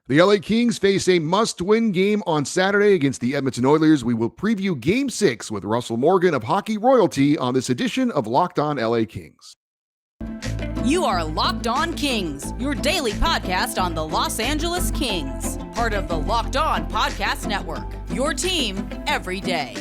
The LA Kings face a must-win game on Saturday against the Edmonton Oilers. We will preview Game 6 with Russell Morgan of Hockey Royalty on this edition of Locked On LA Kings. You are Locked On Kings, your daily podcast on the Los Angeles Kings. Part of the Locked On Podcast Network, your team every day.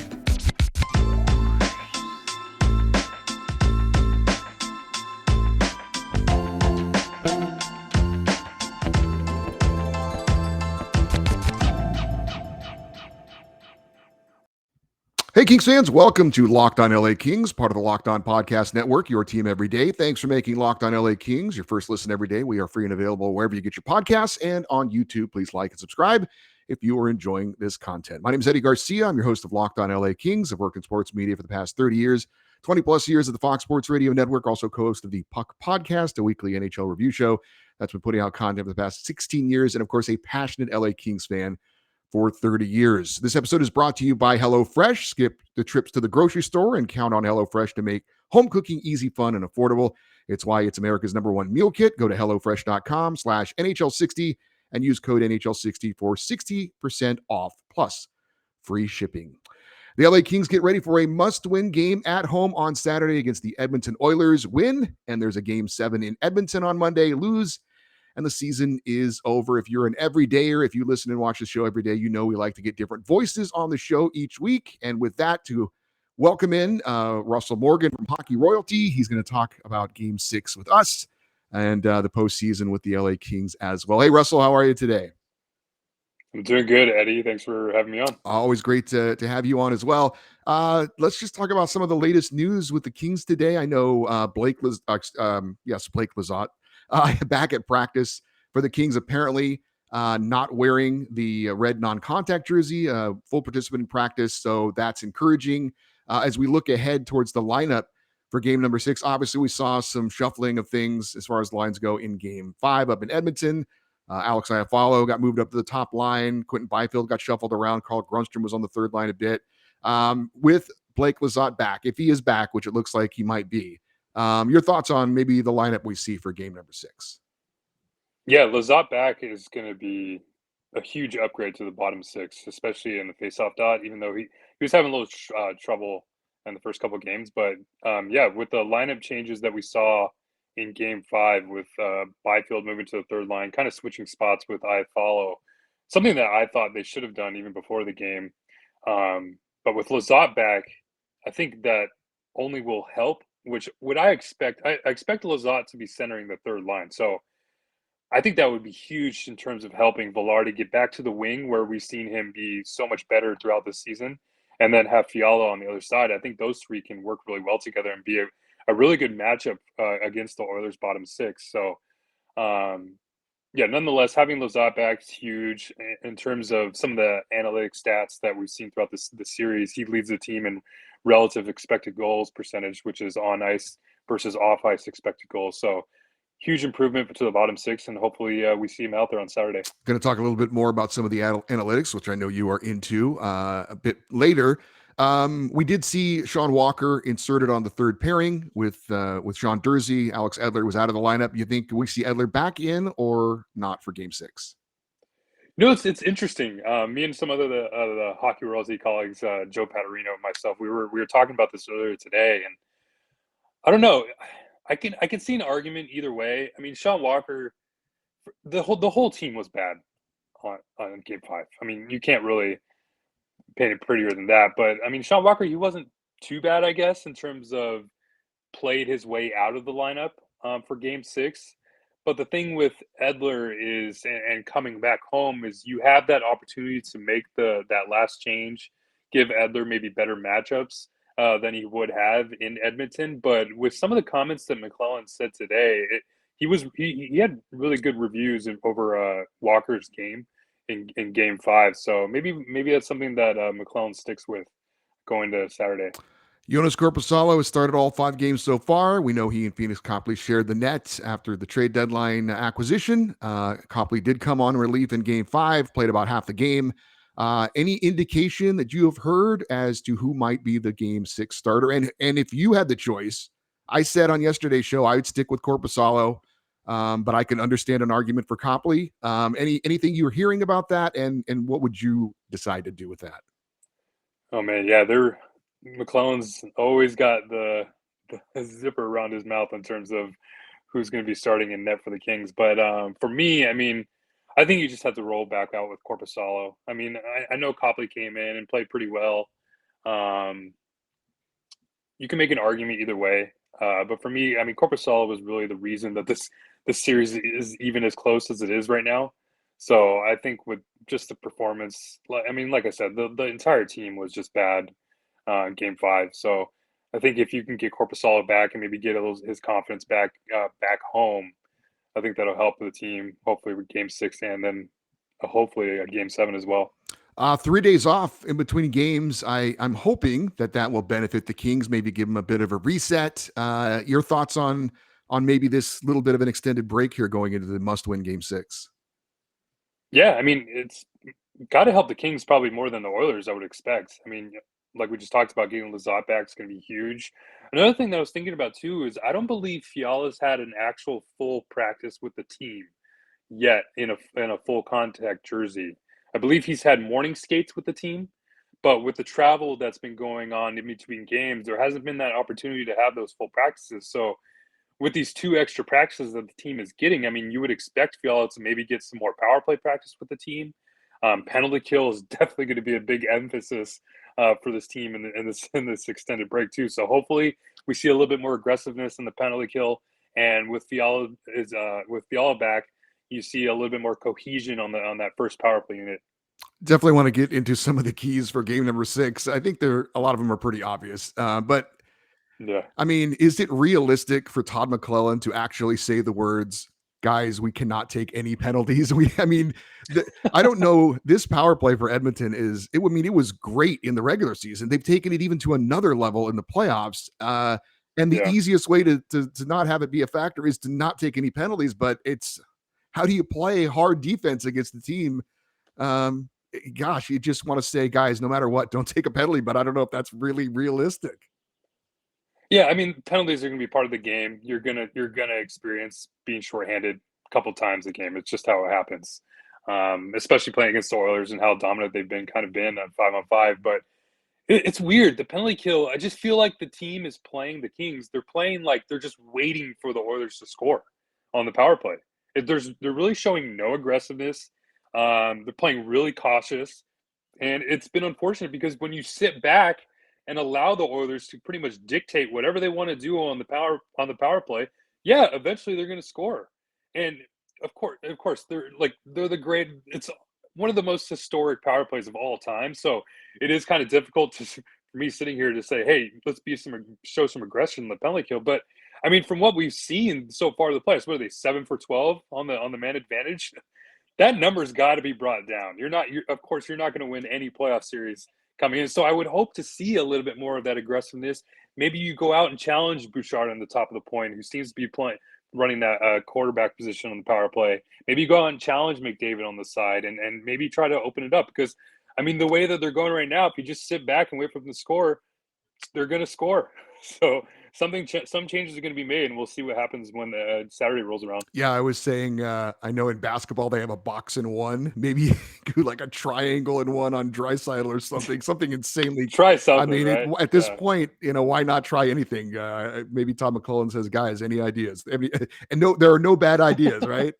Hey, Kings fans, welcome to Locked On LA Kings, part of the Locked On Podcast Network, your team every day. Thanks for making Locked On LA Kings your first listen every day. We are free and available wherever you get your podcasts and on YouTube. Please like and subscribe if you are enjoying this content. My name is Eddie Garcia. I'm your host of Locked On LA Kings. I've worked in sports media for the past 30 years, 20 plus years at the Fox Sports Radio Network, also co-host of the Puck Podcast, a weekly NHL review show that's been putting out content for the past 16 years, and of course, a passionate LA Kings fan for 30 years. This episode is brought to you by HelloFresh. Skip the trips to the grocery store and count on HelloFresh to make home cooking easy, fun, and affordable. It's why it's America's #1 meal kit. Go to HelloFresh.com/NHL60 and use code NHL60 for 60% off plus free shipping. The LA Kings get ready for a must-win game at home on Saturday against the Edmonton Oilers. Win, and there's a Game 7 in Edmonton on Monday. Lose, and the season is over. If you're an everydayer, if you listen and watch the show every day, you know we like to get different voices on the show each week. And with that, to welcome in Russell Morgan from Hockey Royalty. He's going to talk about Game 6 with us and the postseason with the LA Kings as well. Hey, Russell, how are you today? I'm doing good, Eddie. Thanks for having me on. Always great to have you on as well. Let's just talk about some of the latest news with the Kings today. I know Blake Lizotte, back at practice for the Kings, apparently not wearing the red non-contact jersey, full participant in practice. So that's encouraging. As we look ahead towards the lineup for game number 6, obviously we saw some shuffling of things as far as lines go in game 5 up in Edmonton. Alex Iafallo got moved up to the top line. Quentin Byfield got shuffled around. Carl Grundstrom was on the third line a bit. With Blake Lizotte back, if he is back, which it looks like he might be, your thoughts on maybe the lineup we see for game number 6? Yeah, Lizotte back is going to be a huge upgrade to the bottom 6, especially in the faceoff dot, even though he was having a little trouble in the first couple of games. But yeah, with the lineup changes that we saw in game 5 with Byfield moving to the third line, kind of switching spots with Iafallo, something that I thought they should have done even before the game. But with Lizotte back, I think that only will help. Which would I expect? I expect Lizotte to be centering the third line. So I think that would be huge in terms of helping Velarde get back to the wing where we've seen him be so much better throughout the season, and then have Fiala on the other side. I think those three can work really well together and be a really good matchup against the Oilers' bottom 6. So, yeah, nonetheless, having Lizotte back is huge in terms of some of the analytic stats that we've seen throughout the series. He leads the team in relative expected goals percentage, which is on ice versus off ice expected goals. So huge improvement to the bottom 6, and hopefully we see him out there on Saturday. Going to talk a little bit more about some of the analytics, which I know you are into a bit later. We did see Sean Walker inserted on the third pairing with Sean Durzi. Alex Edler was out of the lineup. You think we see Edler back in or not for game 6? No, it's interesting. Me and some other the Hockey Royalty colleagues, Joe Paterino and myself, we were talking about this earlier today, and I don't know. I can see an argument either way. I mean, Sean Walker, the whole team was bad on game 5. I mean, you can't really paint it prettier than that. But I mean, Sean Walker, he wasn't too bad, I guess, in terms of played his way out of the lineup for game 6. But the thing with Edler is, and coming back home, is you have that opportunity to make that last change, give Edler maybe better matchups than he would have in Edmonton. But with some of the comments that McClellan said today, he had really good reviews over Walker's game in game 5. So maybe that's something that McClellan sticks with going to Saturday. Jonas Korpisalo has started all 5 games so far. We know he and Phoenix Copley shared the net after the trade deadline acquisition. Copley did come on relief in game 5, played about half the game. Any indication that you have heard as to who might be the game 6 starter? And if you had the choice, I said on yesterday's show I would stick with Korpisalo. But I can understand an argument for Copley. Anything you're hearing about that, and what would you decide to do with that? Oh man, yeah, they're McClellan's always got the zipper around his mouth in terms of who's going to be starting in net for the Kings. But for me, I mean, I think you just have to roll back out with Corpusalo. I mean, I know Copley came in and played pretty well. Um, you can make an argument either way. But for me, I mean, Corpusalo was really the reason that this series is even as close as it is right now. So I think with just the performance, I mean, like I said, the entire team was just bad in Game 5. So I think if you can get Corpusalo back and maybe get his confidence back home, I think that'll help the team. Hopefully with Game 6 and then hopefully a Game 7 as well. 3 days off in between games. I'm hoping that will benefit the Kings. Maybe give them a bit of a reset. Your thoughts on maybe this little bit of an extended break here going into the must-win Game 6? Yeah, I mean, it's got to help the Kings probably more than the Oilers, I would expect. I mean, like we just talked about, getting Lizotte back is going to be huge. Another thing that I was thinking about too is I don't believe Fiala's had an actual full practice with the team yet in a full contact jersey. I believe he's had morning skates with the team, but with the travel that's been going on in between games, there hasn't been that opportunity to have those full practices. So with these 2 extra practices that the team is getting, I mean, you would expect Fiala to maybe get some more power play practice with the team. Penalty kill is definitely going to be a big emphasis for this team in this extended break too. So hopefully we see a little bit more aggressiveness in the penalty kill, and with Fiala back, you see a little bit more cohesion on that first power play unit. Definitely want to get into some of the keys for game number 6. I think a lot of them are pretty obvious, but Yeah. I mean, is it realistic for Todd McClellan to actually say the words, "Guys, we cannot take any penalties"? I mean, I don't know. This power play for Edmonton I mean, it was great in the regular season. They've taken it even to another level in the playoffs. And the Yeah. easiest way to not have it be a factor is to not take any penalties. But it's how do you play hard defense against the team? Gosh, you just want to say, guys, no matter what, don't take a penalty. But I don't know if that's really realistic. Yeah, I mean, penalties are going to be part of the game. You're gonna experience being shorthanded a couple times a game. It's just how it happens. Especially playing against the Oilers and how dominant they've been on 5-on-5. But it's weird. The penalty kill, I just feel like the team is playing the Kings. They're playing like they're just waiting for the Oilers to score on the power play. They're really showing no aggressiveness. They're playing really cautious. And it's been unfortunate because when you sit back and allow the Oilers to pretty much dictate whatever they want to do on the power play, yeah, eventually they're going to score. And of course, they're the great. It's one of the most historic power plays of all time. So it is kind of difficult for me sitting here to say, hey, let's show some aggression in the penalty kill. But I mean, from what we've seen so far of the playoffs, what are they, 7 for 12 on the man advantage? That number's got to be brought down. Of course, you're not going to win any playoff series coming in. So I would hope to see a little bit more of that aggressiveness. Maybe you go out and challenge Bouchard on the top of the point, who seems to be running that quarterback position on the power play. Maybe you go out and challenge McDavid on the side and maybe try to open it up, because, I mean, the way that they're going right now, if you just sit back and wait for them to score, they're going to score. So some changes are going to be made, and we'll see what happens when Saturday rolls around. Yeah, I was saying, I know in basketball they have a box and one, maybe do like a triangle and one on Draisaitl or something insanely. Try I something, mean, right? at this point, why not try anything? Maybe Tom McClellan says, guys, any ideas? And no, there are no bad ideas, right?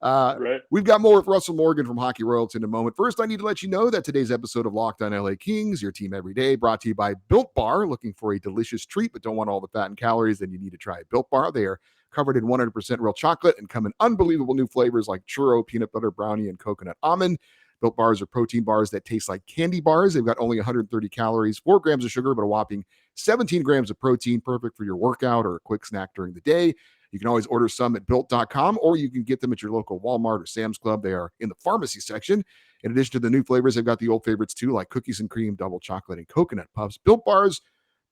Right. We've got more with Russell Morgan from Hockey Royalty in a moment. First, I need to let you know that today's episode of Locked On LA Kings, your team every day, brought to you by Built Bar. Looking for a delicious treat but don't want all the fat and calories, then you need to try Built Bar. They are covered in 100% real chocolate and come in unbelievable new flavors like churro, peanut butter brownie, and coconut almond. Built Bars are protein bars that taste like candy bars. They've got only 130 calories, 4 grams of sugar, but a whopping 17 grams of protein, perfect for your workout or a quick snack during the day. You can always order some at built.com, or you can get them at your local Walmart or Sam's Club. They are in the pharmacy section. In addition to the new flavors, they've got the old favorites too, like cookies and cream, double chocolate, and coconut puffs. Built Bars,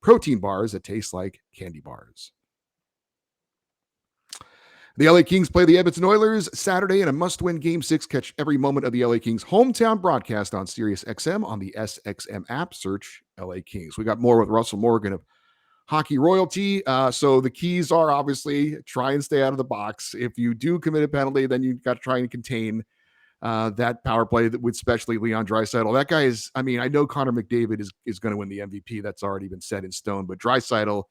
protein bars that taste like candy bars. The LA Kings play the Edmonton Oilers Saturday in a must-win Game 6. Catch every moment of the LA Kings hometown broadcast on Sirius XM on the SXM app. Search LA Kings. We got more with Russell Morgan of hockey royalty. So the keys are obviously try and stay out of the box. If you do commit a penalty, then you've got to try and contain that power play with especially Leon Draisaitl. That guy is, I mean, I know Connor McDavid is going to win the MVP. That's already been set in stone, but Draisaitl,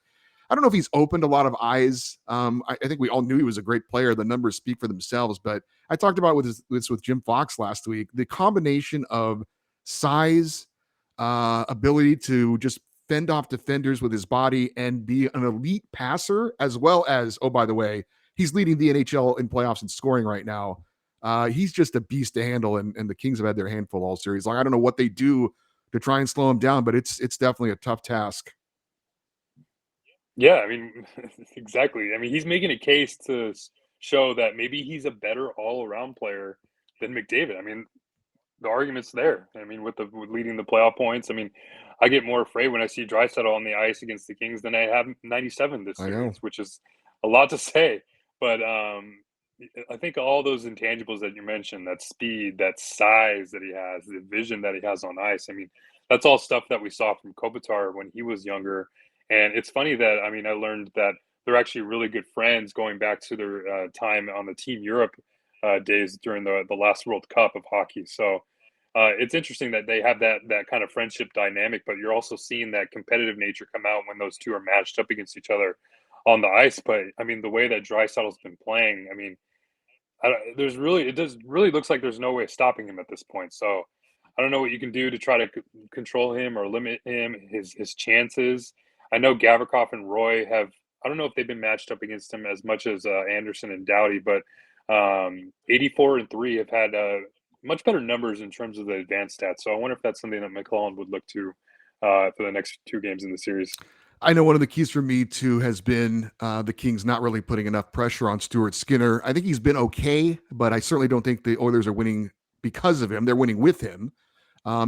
I don't know if he's opened a lot of eyes. I think we all knew he was a great player. The numbers speak for themselves, but I talked about with Jim Fox last week, the combination of size, ability to just fend off defenders with his body and be an elite passer, as well as, oh, by the way, he's leading the NHL in playoffs and scoring right now. He's just a beast to handle, and the Kings have had their handful all series long. I don't know what they do to try and slow him down, but it's definitely a tough task. Yeah, I mean, exactly. I mean, he's making a case to show that maybe he's a better all-around player than McDavid. I mean, the argument's there. I mean, with leading the playoff points. I mean, I get more afraid when I see Draisaitl on the ice against the Kings than I have 97 this I know. series, which is a lot to say. But I think all those intangibles that you mentioned, that speed, that size that he has, the vision that he has on ice. I mean, that's all stuff that we saw from Kopitar when he was younger. And it's funny that I mean, I learned that they're actually really good friends going back to their time on the Team Europe days during the last World Cup of hockey. So it's interesting that they have that kind of friendship dynamic, but you're also seeing that competitive nature come out when those two are matched up against each other on the ice. But I mean, the way that Draisaitl's been playing, I mean, it does really looks like there's no way of stopping him at this point. So I don't know what you can do to try to control him or limit him his chances. I know Gavrikov and Roy have. I don't know if they've been matched up against him as much as Anderson and Doughty, but 84 and 3 have had much better numbers in terms of the advanced stats. So I wonder if that's something that McClellan would look to for the next two games in the series. I know one of the keys for me too has been the Kings not really putting enough pressure on Stuart Skinner. I think he's been okay, but I certainly don't think the Oilers are winning because of him. They're winning with him.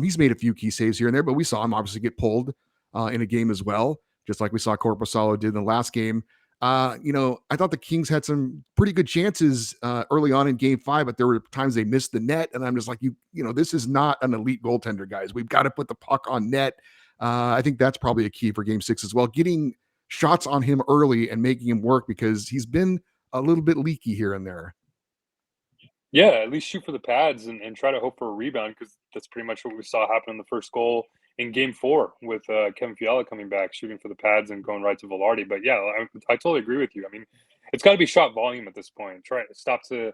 He's made a few key saves here and there, but we saw him obviously get pulled in a game as well, just like we saw Korpisalo did in the last game. I thought the Kings had some pretty good chances early on in Game 5, but there were times they missed the net, and I'm just like, this is not an elite goaltender, guys. We've got to put the puck on net. I think that's probably a key for Game 6 as well. Getting shots on him early and making him work because he's been a little bit leaky here and there. Yeah, at least shoot for the pads and try to hope for a rebound because that's pretty much what we saw happen in the first goal in Game 4 with Kevin Fiala coming back, shooting for the pads and going right to Velarde. But yeah, I totally agree with you. I mean, it's got to be shot volume at this point. Try stop to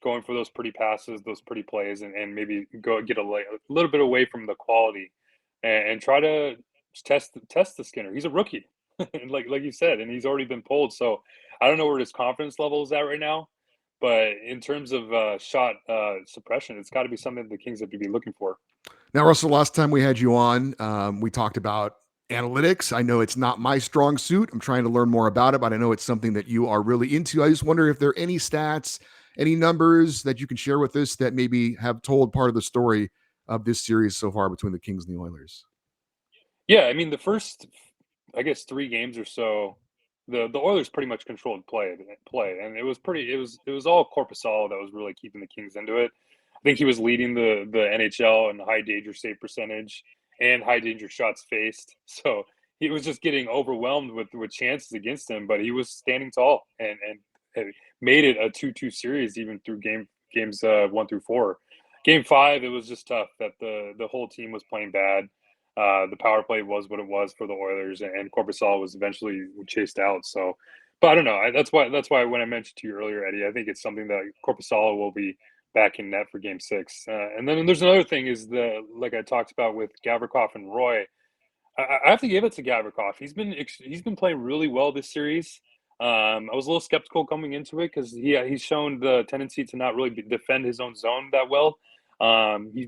going for those pretty passes, those pretty plays, and maybe go get a little bit away from the quality and try to test the Skinner. He's a rookie, like you said, and he's already been pulled. So I don't know where his confidence level is at right now. But in terms of shot suppression, it's got to be something the Kings have to be looking for. Now, Russell, last time we had you on, we talked about analytics. I know it's not my strong suit. I'm trying to learn more about it, but I know it's something that you are really into. I just wonder if there are any stats, any numbers that you can share with us that maybe have told part of the story of this series so far between the Kings and the Oilers. Yeah, I mean the first, I guess 3 games or so, the Oilers pretty much controlled play, and it was all Korpisalo that was really keeping the Kings into it. I think he was leading the NHL in high danger save percentage and high danger shots faced. So he was just getting overwhelmed with chances against him, but he was standing tall and made it a 2-2 series even through games 1 through 4. Game 5, it was just tough that the whole team was playing bad. The power play was what it was for the Oilers, and Korpisalo was eventually chased out. So, but I don't know. That's why when I mentioned to you earlier, Eddie, I think it's something that Korpisalo will be back in net for Game 6. And then there's another thing is like I talked about with Gavrikov and Roy. I have to give it to Gavrikov. He's been playing really well this series. I was a little skeptical coming into it because he's shown the tendency to not really defend his own zone that well.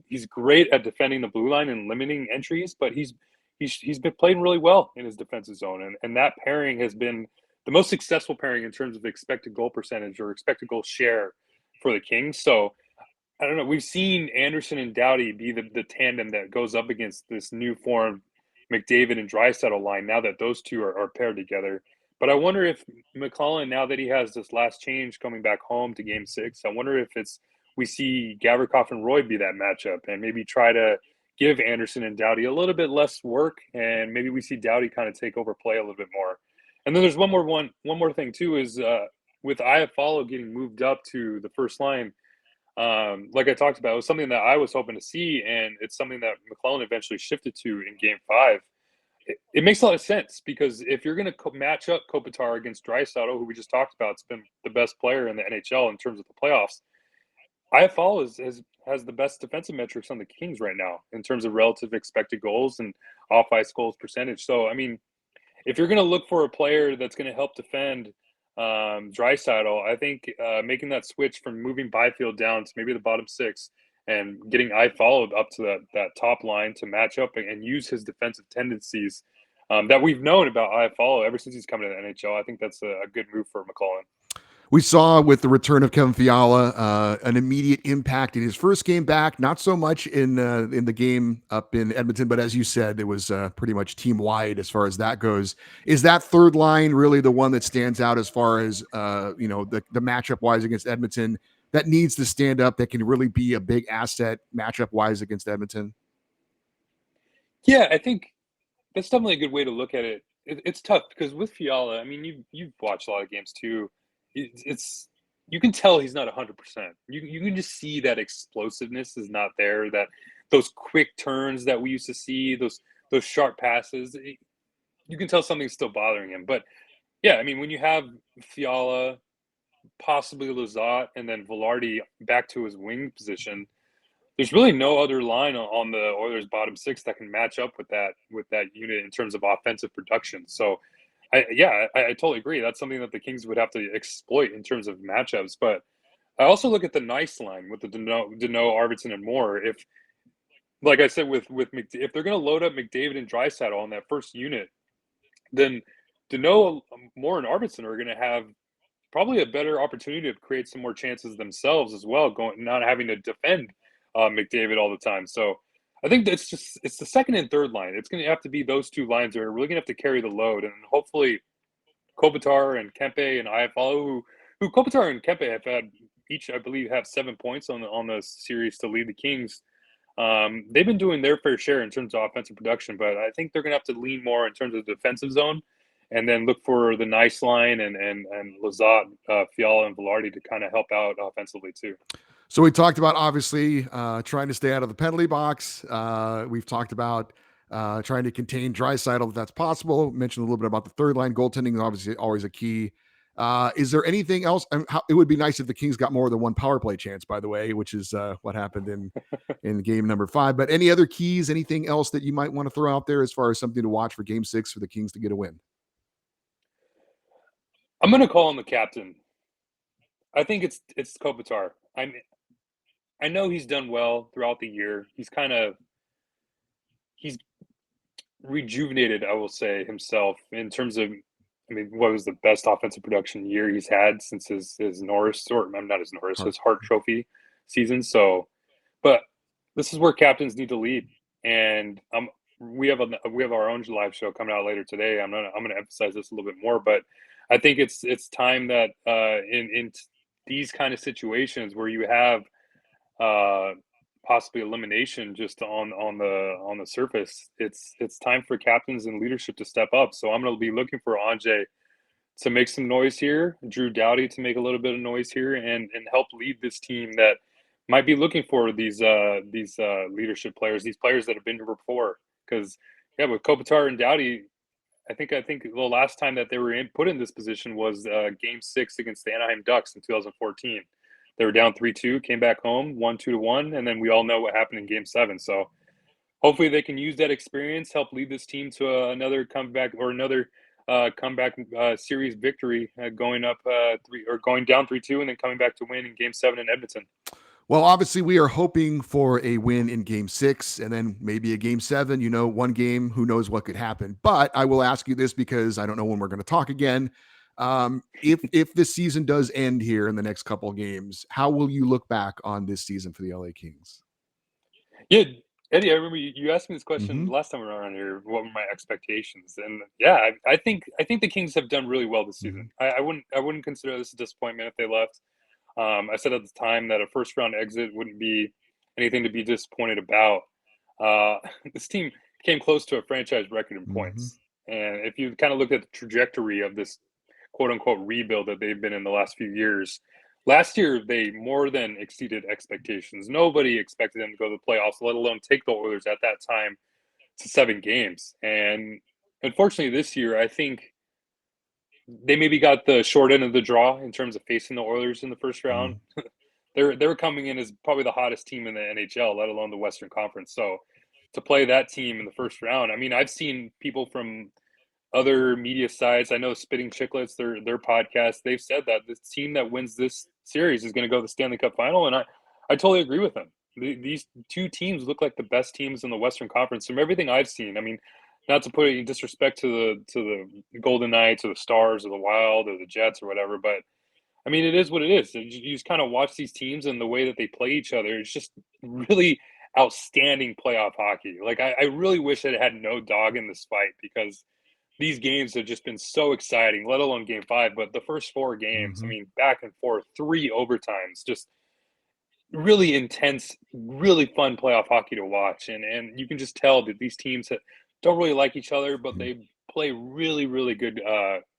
He's great at defending the blue line and limiting entries, but he's been playing really well in his defensive zone, and that pairing has been the most successful pairing in terms of expected goal percentage or expected goal share for the Kings. So I don't know. We've seen Anderson and Doughty be the tandem that goes up against this new form McDavid and Draisaitl line now that those two are paired together. But I wonder if McClellan, now that he has this last change coming back home to Game 6, I wonder if we see Gavrikov and Roy be that matchup and maybe try to give Anderson and Doughty a little bit less work, and maybe we see Doughty kind of take over play a little bit more. And then there's one more thing too is with Iafallo getting moved up to the first line. Like I talked about, it was something that I was hoping to see, and it's something that McClellan eventually shifted to in Game 5. It makes a lot of sense because if you're going to match up Kopitar against Draisaitl, who we just talked about, has been the best player in the NHL in terms of the playoffs. IFL has the best defensive metrics on the Kings right now in terms of relative expected goals and off-ice goals percentage. So, I mean, if you're going to look for a player that's going to help defend Draisaitl, I think making that switch from moving Byfield down to maybe the bottom 6 and getting followed up to that top line to match up and use his defensive tendencies that we've known about follow ever since he's come to the NHL. I think that's a good move for McClellan. We saw with the return of Kevin Fiala an immediate impact in his first game back. Not so much in the game up in Edmonton, but as you said, it was pretty much team wide as far as that goes. Is that third line really the one that stands out as far as the matchup wise against Edmonton that needs to stand up, that can really be a big asset matchup wise against Edmonton? Yeah, I think that's definitely a good way to look at it. It's tough because with Fiala, I mean, you've watched a lot of games too. It's you can tell he's not 100%. You can just see that explosiveness is not there. That those quick turns that we used to see, those sharp passes, you can tell something's still bothering him. But yeah, I mean, when you have Fiala, possibly Lizotte, and then Velarde back to his wing position, there's really no other line on the Oilers' bottom 6 that can match up with that unit in terms of offensive production. So. I totally agree. That's something that the Kings would have to exploit in terms of matchups. But I also look at the nice line with the Danault, Arvidsson, and Moore. If, like I said, if they're going to load up McDavid and Draisaitl on that first unit, then Danault, Moore, and Arvidsson are going to have probably a better opportunity to create some more chances themselves as well, not having to defend McDavid all the time. So I think it's the second and third line. It's going to have to be those two lines that are really going to have to carry the load, and hopefully Kopitar and Kempe and Iafallo, who Kopitar and Kempe have had each, I believe, have 7 points on the series to lead the Kings. They've been doing their fair share in terms of offensive production, but I think they're going to have to lean more in terms of the defensive zone, and then look for the nice line and Lizotte, Fiala, and Velarde to kind of help out offensively too. So we talked about, obviously, trying to stay out of the penalty box. We've talked about trying to contain Draisaitl if that's possible. Mentioned a little bit about the third line. Goaltending is obviously always a key. Is there anything else? It would be nice if the Kings got more than one power play chance, by the way, which is what happened in game number 5. But any other keys, anything else that you might want to throw out there as far as something to watch for game 6 for the Kings to get a win? I'm going to call him the captain. I think it's Kopitar. I know he's done well throughout the year. He's rejuvenated, I will say, himself in terms of, I mean, what was the best offensive production year he's had since his Norris, or not his Norris, his Hart Trophy season. So, but this is where captains need to lead, and we have our own live show coming out later today. I'm gonna emphasize this a little bit more, but I think it's time that in these kind of situations where you have possibly elimination just on the surface, it's time for captains and leadership to step up. So I'm going to be looking for Anže to make some noise here, Drew Doughty to make a little bit of noise here, and help lead this team that might be looking for these leadership players, these players that have been here before. Because with Kopitar and Doughty, I think the last time that they were put in this position was Game 6 against the Anaheim Ducks in 2014. They were down 3-2, came back home, won 2-1, and then we all know what happened in Game 7. So hopefully they can use that experience, help lead this team to another comeback or another comeback series victory, going up going down 3-2 and then coming back to win in Game 7 in Edmonton. Well, obviously, we are hoping for a win in game 6 and then maybe a game 7. One game, who knows what could happen. But I will ask you this because I don't know when we're going to talk again. If this season does end here in the next couple of games, how will you look back on this season for the LA Kings? Yeah, Eddie, I remember you asked me this question last time we were on here. What were my expectations? And yeah, I think the Kings have done really well this season. I wouldn't consider this a disappointment if they left. I said at the time that a first round exit wouldn't be anything to be disappointed about. this team came close to a franchise record in Mm-hmm. points. And if you kind of look at the trajectory of this quote unquote rebuild that they've been in the last few years, last year they more than exceeded expectations. Nobody expected them to go to the playoffs, let alone take the Oilers at that time to 7 games. And unfortunately, this year, I think they maybe got the short end of the draw in terms of facing the Oilers in the first round. They're coming in as probably the hottest team in the NHL, let alone the Western Conference. So to play that team in the first round, I mean, I've seen people from other media sites. I know Spitting Chicklets, their podcast, they've said that the team that wins this series is going to go to the Stanley Cup final, and I totally agree with them. These two teams look like the best teams in the Western Conference from everything I've seen. I mean, not to put it in disrespect to the Golden Knights or the Stars or the Wild or the Jets or whatever, but I mean, it is what it is. You just kind of watch these teams and the way that they play each other. It's just really outstanding playoff hockey. Like I really wish it had no dog in this fight because these games have just been so exciting, let alone game 5. But the first 4 games, I Mm-hmm. mean, back and forth, 3 overtimes, just really intense, really fun playoff hockey to watch. And you can just tell that these teams don't really like each other, but they play really, really good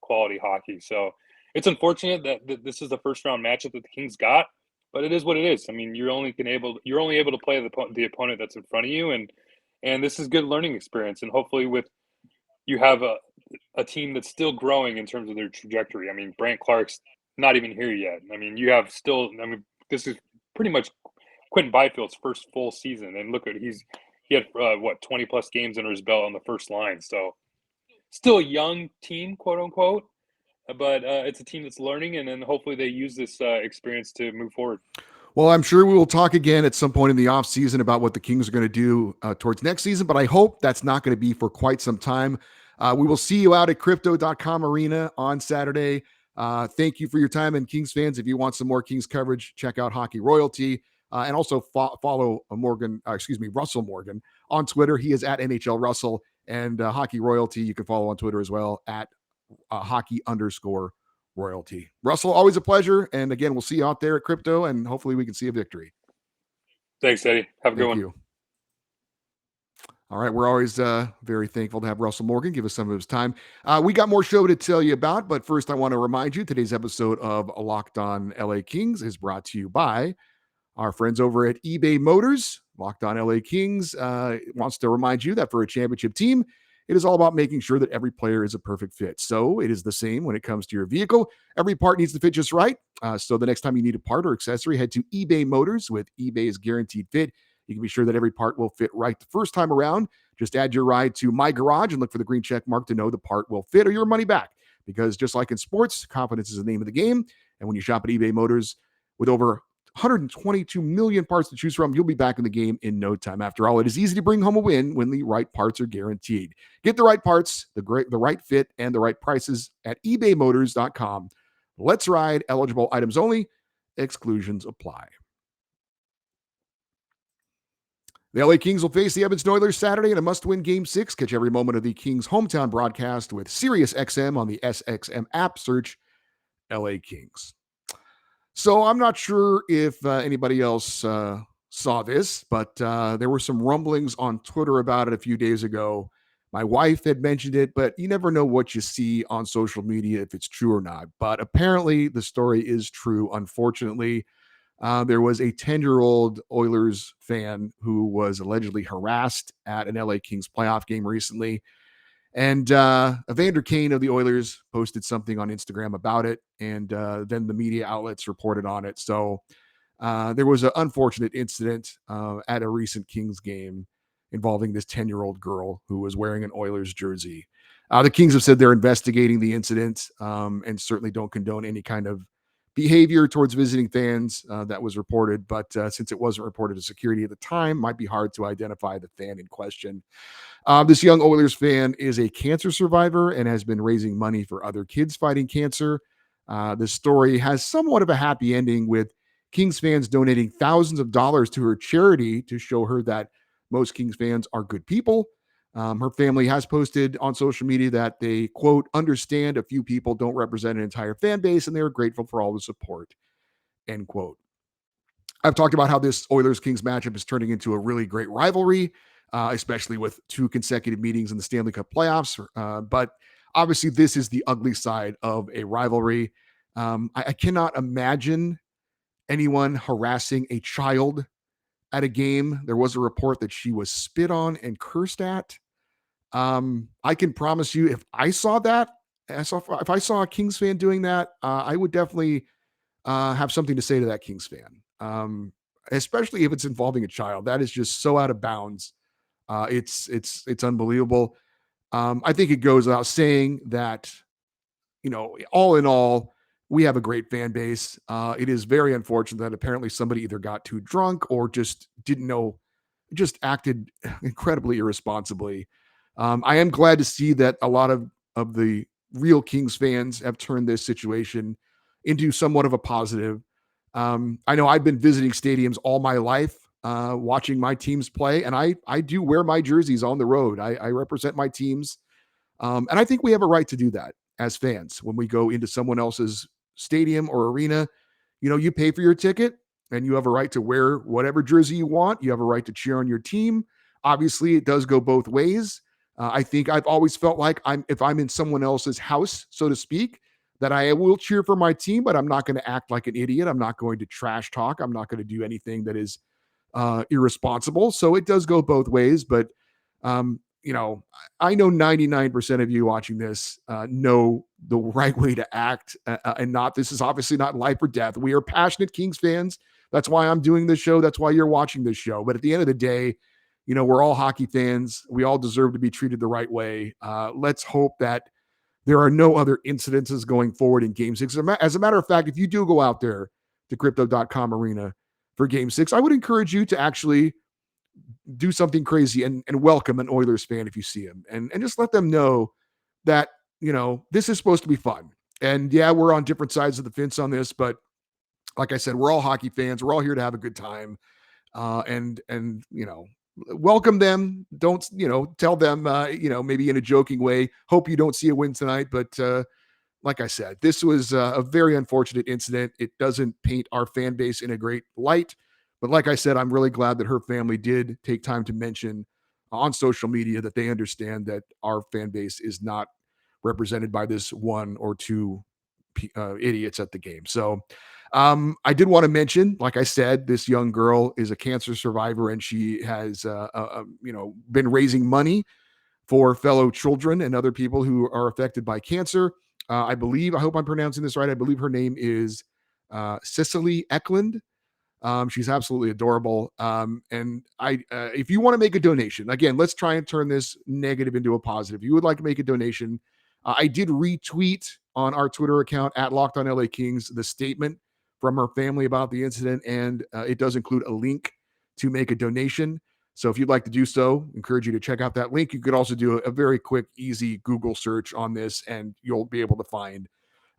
quality hockey. So it's unfortunate that this is the first round matchup that the Kings got, but it is what it is. I mean, you're only able to play the opponent that's in front of you, and this is good learning experience. And hopefully, with you have a team that's still growing in terms of their trajectory. I mean, Brant Clark's not even here yet. I mean, you have still. I mean, this is pretty much Quentin Byfield's first full season, and look at he had what 20 plus games under his belt on the first line. So still a young team, quote unquote, but it's a team that's learning, and then hopefully they use this experience to move forward. Well, I'm sure we will talk again at some point in the offseason about what the Kings are going to do towards next season, but I hope that's not going to be for quite some time. We will see you out at crypto.com arena on Saturday. Thank you for your time. And Kings fans, if you want some more Kings coverage, check out Hockey Royalty and also follow Russell Morgan on Twitter. He is at NHL Russell, and Hockey Royalty. You can follow on Twitter as well at hockey_royalty. Russell, always a pleasure. And again, we'll see you out there at crypto, and hopefully we can see a victory. Thanks, Eddie. Have a good one. Thank you. All right. We're always very thankful to have Russell Morgan give us some of his time. We got more show to tell you about, but first I want to remind you today's episode of Locked On LA Kings is brought to you by our friends over at eBay Motors. Locked On LA Kings wants to remind you that for a championship team, it is all about making sure that every player is a perfect fit. So it is the same when it comes to your vehicle. Every part needs to fit just right. So the next time you need a part or accessory, head to eBay Motors. With eBay's guaranteed fit, you can be sure that every part will fit right the first time around. Just add your ride to My Garage and look for the green check mark to know the part will fit or your money back. Because just like in sports, confidence is the name of the game. And when you shop at eBay Motors with over 122 million parts to choose from, you'll be back in the game in no time. After all, it is easy to bring home a win when the right parts are guaranteed. Get the right parts, the right fit, and the right prices at ebaymotors.com. Let's ride. Eligible items only. Exclusions apply. The LA Kings will face the Edmonton Oilers Saturday in a must-win Game 6. Catch every moment of the Kings' hometown broadcast with SiriusXM on the SXM app. Search LA Kings. So I'm not sure if anybody else saw this, but there were some rumblings on Twitter about it a few days ago. My wife had mentioned it, but you never know what you see on social media if it's true or not. But apparently the story is true, unfortunately. There was a 10-year-old Oilers fan who was allegedly harassed at an LA Kings playoff game recently. And Evander Kane of the Oilers posted something on Instagram about it, and then the media outlets reported on it. So there was an unfortunate incident at a recent Kings game involving this 10-year-old girl who was wearing an Oilers jersey. The Kings have said they're investigating the incident and certainly don't condone any kind of behavior towards visiting fans that was reported. But since it wasn't reported to security at the time, might be hard to identify the fan in question. This young Oilers fan is a cancer survivor and has been raising money for other kids fighting cancer. This story has somewhat of a happy ending, with Kings fans donating thousands of dollars to her charity to show her that most Kings fans are good people. Her family has posted on social media that they, quote, understand a few people don't represent an entire fan base and they are grateful for all the support, end quote. I've talked about how this Oilers-Kings matchup is turning into a really great rivalry. especially with 2 consecutive meetings in the Stanley Cup playoffs. But obviously, this is the ugly side of a rivalry. I cannot imagine anyone harassing a child at a game. There was a report that she was spit on and cursed at. I can promise you, if I saw that, if I saw a Kings fan doing that, I would definitely have something to say to that Kings fan. Especially if it's involving a child. That is just so out of bounds. It's unbelievable. I think it goes without saying that, all in all, we have a great fan base. It is very unfortunate that apparently somebody either got too drunk or just didn't know, just acted incredibly irresponsibly. I am glad to see that a lot of the real Kings fans have turned this situation into somewhat of a positive. I know I've been visiting stadiums all my life, watching my teams play, and I do wear my jerseys on the road. I represent my teams, and I think we have a right to do that as fans when we go into someone else's stadium or arena. You pay for your ticket and you have a right to wear whatever jersey you want. You have a right to cheer on your team. Obviously, it does go both ways. I think I've always felt like if I'm in someone else's house, so to speak, that I will cheer for my team, but I'm not going to act like an idiot. I'm not going to trash talk. I'm not going to do anything that is irresponsible. So it does go both ways. But um, you know, I know 99% of you watching this know the right way to act, and not. This is obviously not life or death. We are passionate Kings fans. That's why I'm doing this show. That's why you're watching this show. But at the end of the day, we're all hockey fans. We all deserve to be treated the right way. Let's hope that there are no other incidences going forward in Game 6. As a matter of fact, if you do go out there to crypto.com arena for Game 6, I would encourage you to actually do something crazy and welcome an Oilers fan if you see him, and just let them know that, this is supposed to be fun. And yeah, we're on different sides of the fence on this, but like I said, we're all hockey fans. We're all here to have a good time. And welcome them. Don't, tell them, maybe in a joking way, hope you don't see a win tonight. But like I said, this was a very unfortunate incident. It doesn't paint our fan base in a great light. But like I said, I'm really glad that her family did take time to mention on social media that they understand that our fan base is not represented by this one or two idiots at the game. So I did want to mention, like I said, this young girl is a cancer survivor, and she has, been raising money for fellow children and other people who are affected by cancer. I hope I'm pronouncing this right. I believe her name is Cicely Eklund. She's absolutely adorable. If you want to make a donation, again, let's try and turn this negative into a positive. If you would like to make a donation, I did retweet on our Twitter account at Locked On LA Kings the statement from her family about the incident, and it does include a link to make a donation. So if you'd like to do so, I encourage you to check out that link. You could also do a very quick, easy Google search on this, and you'll be able to find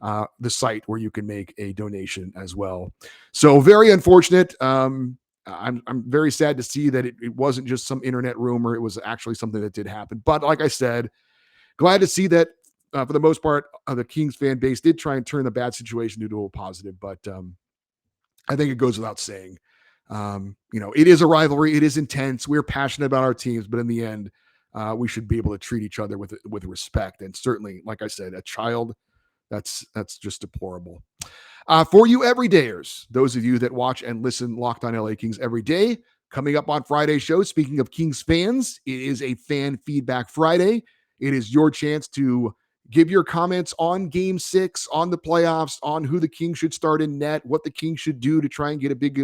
the site where you can make a donation as well. So very unfortunate. I'm very sad to see that it wasn't just some internet rumor. It was actually something that did happen. But like I said, glad to see that for the most part, the Kings fan base did try and turn the bad situation into a positive. But I think it goes without saying. It is a rivalry. It is intense. We're passionate about our teams, but in the end, we should be able to treat each other with respect. And certainly, like I said, a child, that's just deplorable. For you everydayers, those of you that watch and listen Locked On LA Kings every day, coming up on Friday's show, speaking of Kings fans, it is a Fan Feedback Friday. It is your chance to give your comments on Game 6, on the playoffs, on who the Kings should start in net, what the Kings should do to try and get a big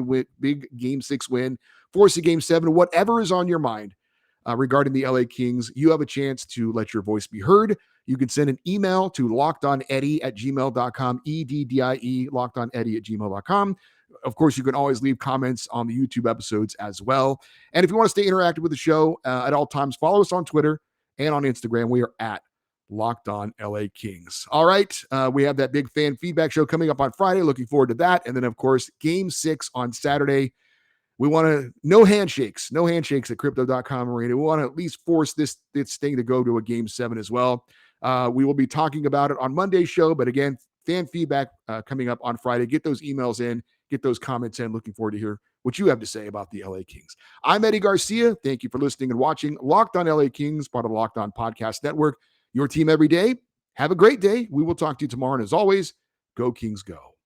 Game 6 win, force a Game 7, whatever is on your mind regarding the LA Kings. You have a chance to let your voice be heard. You can send an email to lockedoneddie@gmail.com, EDDIE, lockedoneddie@gmail.com. Of course, you can always leave comments on the YouTube episodes as well. And if you want to stay interactive with the show at all times, follow us on Twitter and on Instagram. We are at Locked On LA Kings. All right. We have that big fan feedback show coming up on Friday. Looking forward to that. And then, of course, Game 6 on Saturday. We want no handshakes at crypto.com arena. We want to at least force this thing to go to a Game 7 as well. We will be talking about it on Monday's show. But again, fan feedback coming up on Friday. Get those emails in, get those comments in. Looking forward to hear what you have to say about the LA Kings. I'm Eddie Garcia. Thank you for listening and watching Locked On LA Kings, part of the Locked On Podcast Network. Your team every day. Have a great day. We will talk to you tomorrow. And as always, go Kings, go.